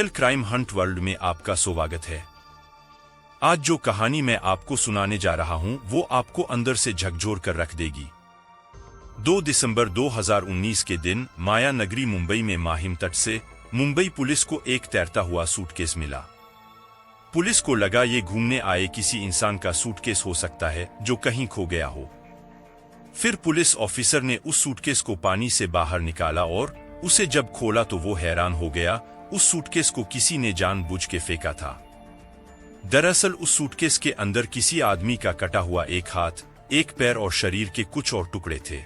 Real crime Hunt world में आपका स्वागत है। आज जो कहानी मैं आपको सुनाने जा रहा हूं वो आपको अंदर से झकझोर कर रख देगी। 2 दिसंबर 2019 के दिन माया नगरी मुंबई में माहिम तट से मुंबई पुलिस को एक तैरता हुआ सूटकेस मिला। पुलिस को लगा ये घूमने आए किसी इंसान का सूटकेस हो सकता है जो कहीं खो गया हो। फिर पुलिस ऑफिसर ने उस सूटकेस को पानी से बाहर निकाला और उसे जब खोला तो वो हैरान हो गया। उस सूटकेस को किसी ने जानबूझ के फेंका था। दरअसल उस सूटकेस के अंदर किसी आदमी का कटा हुआ एक हाथ, एक पैर और शरीर के कुछ और टुकड़े थे।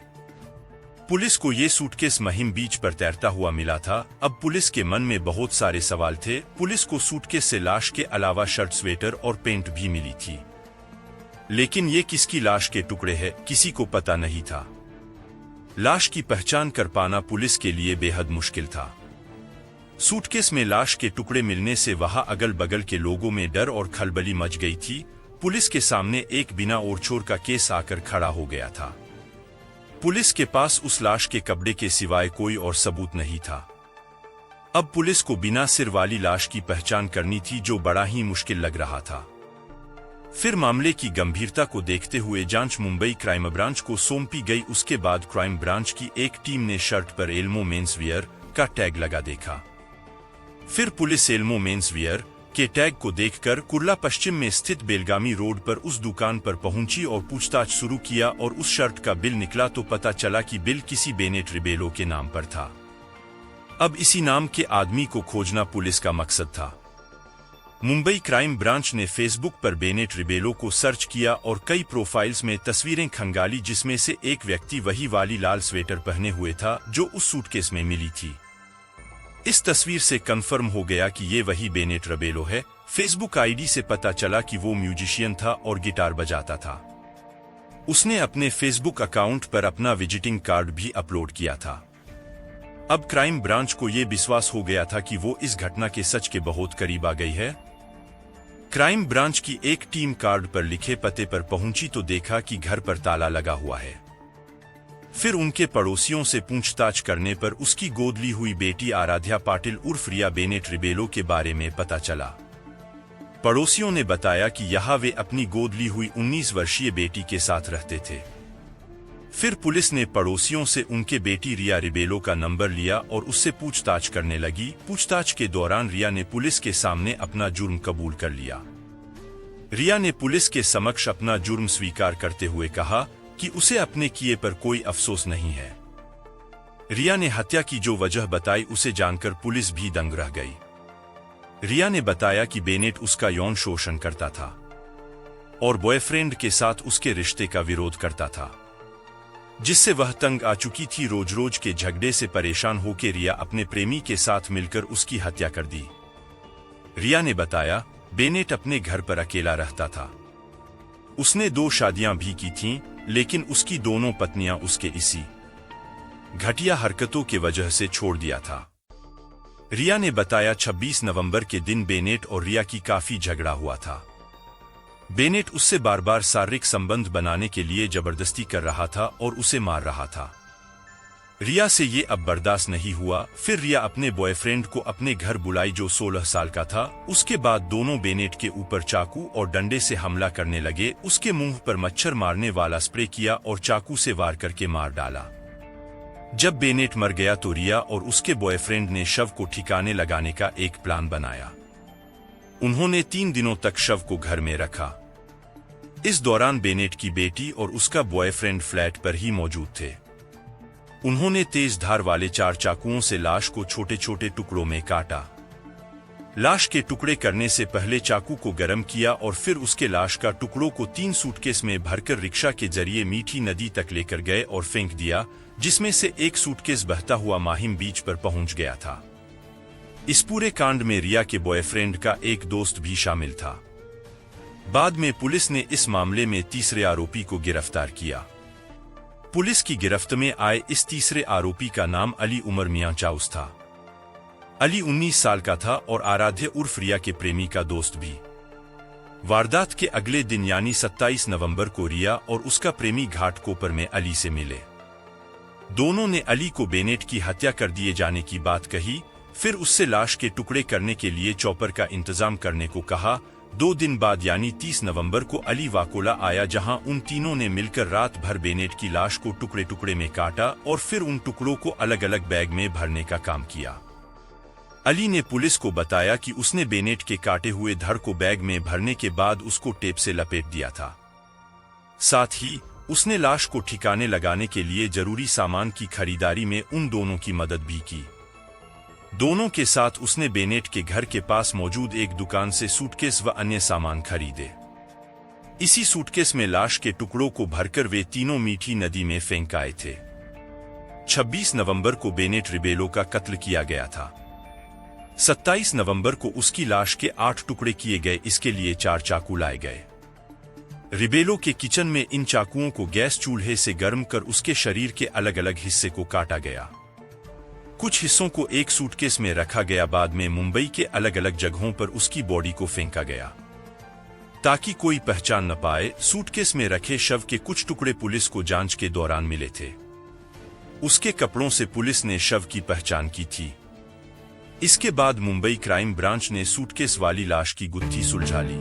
पुलिस को ये सूटकेस महिम बीच पर तैरता हुआ मिला था। अब पुलिस के मन में बहुत सारे सवाल थे। पुलिस को सूटकेस से लाश के अलावा शर्ट, स्वेटर और पेंट भी मिली थी, लेकिन ये किसकी लाश के टुकड़े हैं किसी को पता नहीं था। लाश की पहचान कर पाना पुलिस के लिए बेहद मुश्किल था। सूटकेस में लाश के टुकड़े मिलने से वहां अगल बगल के लोगों में डर और खलबली मच गई थी। पुलिस के सामने एक बिना ओरछोर का केस आकर खड़ा हो गया था। पुलिस के पास उस लाश के कपड़े के सिवाय कोई और सबूत नहीं था। अब पुलिस को बिना सिर वाली लाश की पहचान करनी थी, जो बड़ा ही मुश्किल लग रहा था। फिर मामले की गंभीरता को देखते हुए जांच मुंबई क्राइम ब्रांच को सौंपी गई। उसके बाद क्राइम ब्रांच की एक टीम ने शर्ट पर एल्मो मेंस वियर का टैग लगा देखा। फिर पुलिस एल्मो मेंस वियर के टैग को देखकर कुर्ला पश्चिम में स्थित बेलगामी रोड पर उस दुकान पर पहुंची और पूछताछ शुरू किया और उस शर्ट का बिल निकला तो पता चला कि बिल किसी बेनेट रिबेलो के नाम पर था। अब इसी नाम के आदमी को खोजना पुलिस का मकसद था। मुंबई क्राइम ब्रांच ने फेसबुक पर बेनेट रिबेलो को सर्च किया और कई प्रोफाइल्स में तस्वीरें खंगाली, जिसमें से एक व्यक्ति वही वाली लाल स्वेटर पहने हुए था जो उस सूटकेस में मिली थी। इस तस्वीर से कंफर्म हो गया कि ये वही बेनेट रिबेलो है। फेसबुक आईडी से पता चला कि वो म्यूजिशियन था और गिटार बजाता था। उसने अपने फेसबुक अकाउंट पर अपना विजिटिंग कार्ड भी अपलोड किया था। अब क्राइम ब्रांच को ये विश्वास हो गया था कि वो इस घटना के सच के बहुत करीब आ गई है। क्राइम ब्रांच की एक टीम कार्ड पर लिखे पते पर पहुंची तो देखा कि घर पर ताला लगा हुआ है। फिर उनके पड़ोसियों से पूछताछ करने पर उसकी गोद ली हुई बेटी आराध्या पाटिल उर्फ रिया बेनेट रिबेलो के बारे में पता चला। पड़ोसियों ने बताया कि यहाँ वे अपनी गोद ली हुई 19 वर्षीय बेटी के साथ रहते थे। फिर पुलिस ने पड़ोसियों से उनके बेटी रिया रिबेलो का नंबर लिया और उससे पूछताछ करने लगी। पूछताछ के दौरान रिया ने पुलिस के सामने अपना जुर्म कबूल कर लिया। रिया ने पुलिस के समक्ष अपना जुर्म स्वीकार करते हुए कहा कि उसे अपने किए पर कोई अफसोस नहीं है। रिया ने हत्या की जो वजह बताई उसे जानकर पुलिस भी दंग रह गई। रिया ने बताया कि बेनेट उसका यौन शोषण करता था और बॉयफ्रेंड के साथ उसके रिश्ते का विरोध करता था, जिससे वह तंग आ चुकी थी। रोज रोज के झगड़े से परेशान होकर रिया अपने प्रेमी के साथ मिलकर उसकी हत्या कर दी। रिया ने बताया बेनेट अपने घर पर अकेला रहता था। उसने 2 शादियां भी की थीं, लेकिन उसकी दोनों पत्नियां उसके इसी घटिया हरकतों की वजह से छोड़ दिया था। रिया ने बताया 26 नवंबर के दिन बेनेट और रिया की काफी झगड़ा हुआ था। बेनेट उससे बार बार शारीरिक संबंध बनाने के लिए जबरदस्ती कर रहा था और उसे मार रहा था। रिया से ये अब बर्दाश्त नहीं हुआ। फिर रिया अपने बॉयफ्रेंड को अपने घर बुलाई जो 16 साल का था। उसके बाद दोनों बेनेट के ऊपर चाकू और डंडे से हमला करने लगे। उसके मुंह पर मच्छर मारने वाला स्प्रे किया और चाकू से वार करके मार डाला। जब बेनेट मर गया तो रिया और उसके बॉयफ्रेंड ने शव को ठिकाने लगाने का एक प्लान बनाया। उन्होंने 3 दिनों तक शव को घर में रखा। इस दौरान बेनेट की बेटी और उसका बॉयफ्रेंड फ्लैट पर ही मौजूद थे। उन्होंने तेज धार वाले 4 चाकुओं से लाश को छोटे छोटे टुकड़ों में काटा। लाश के टुकड़े करने से पहले चाकू को गर्म किया और फिर उसके लाश का टुकड़ों को 3 सूटकेस में भरकर रिक्शा के जरिए मीठी नदी तक लेकर गए और फेंक दिया, जिसमें से एक सूटकेस बहता हुआ माहिम बीच पर पहुंच गया था। इस पूरे कांड में रिया के बॉयफ्रेंड का एक दोस्त भी शामिल था। बाद में पुलिस ने इस मामले में तीसरे आरोपी को गिरफ्तार किया। पुलिस की गिरफ्त में आए इस तीसरे आरोपी का नाम अली उमर मियां चाउस था। अली 19 साल का था और आराध्य उर्फ रिया के प्रेमी का दोस्त भी। वारदात के अगले दिन यानी 27 नवंबर को रिया और उसका प्रेमी घाटकोपर में अली से मिले। दोनों ने अली को बेनेट की हत्या कर दिए जाने की बात कही। फिर उससे लाश के टुकड़े करने के लिए चॉपर का इंतजाम करने को कहा। 2 दिन बाद यानी 30 नवंबर को अली वाकोला आया, जहां उन तीनों ने मिलकर रात भर बेनेट की लाश को टुकड़े टुकड़े में काटा और फिर उन टुकड़ों को अलग अलग बैग में भरने का काम किया। अली ने पुलिस को बताया कि उसने बेनेट के काटे हुए धड़ को बैग में भरने के बाद उसको टेप से लपेट दिया था। साथ ही उसने लाश को ठिकाने लगाने के लिए जरूरी सामान की खरीदारी में उन दोनों की मदद भी की। दोनों के साथ उसने बेनेट के घर के पास मौजूद एक दुकान से सूटकेस व अन्य सामान खरीदे। इसी सूटकेस में लाश के टुकड़ों को भरकर वे तीनों मीठी नदी में फेंक आए थे। 26 नवंबर को बेनेट रिबेलो का कत्ल किया गया था। 27 नवंबर को उसकी लाश के 8 टुकड़े किए गए। इसके लिए 4 चाकू लाए गए। रिबेलो के किचन में इन चाकुओं को गैस चूल्हे से गर्म कर उसके शरीर के अलग अलग हिस्से को काटा गया। कुछ हिस्सों को एक सूटकेस में रखा गया। बाद में मुंबई के अलग अलग जगहों पर उसकी बॉडी को फेंका गया ताकि कोई पहचान न पाए। सूटकेस में रखे शव के कुछ टुकड़े पुलिस को जांच के दौरान मिले थे। उसके कपड़ों से पुलिस ने शव की पहचान की थी। इसके बाद मुंबई क्राइम ब्रांच ने सूटकेस वाली लाश की गुत्थी सुलझा ली।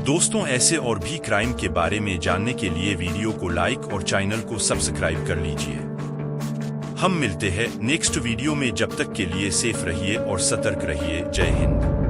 दोस्तों, ऐसे और भी क्राइम के बारे में जानने के लिए वीडियो को लाइक और चैनल को सब्सक्राइब कर लीजिए। हम मिलते हैं नेक्स्ट वीडियो में। जब तक के लिए सेफ रहिए और सतर्क रहिए। जय हिंद।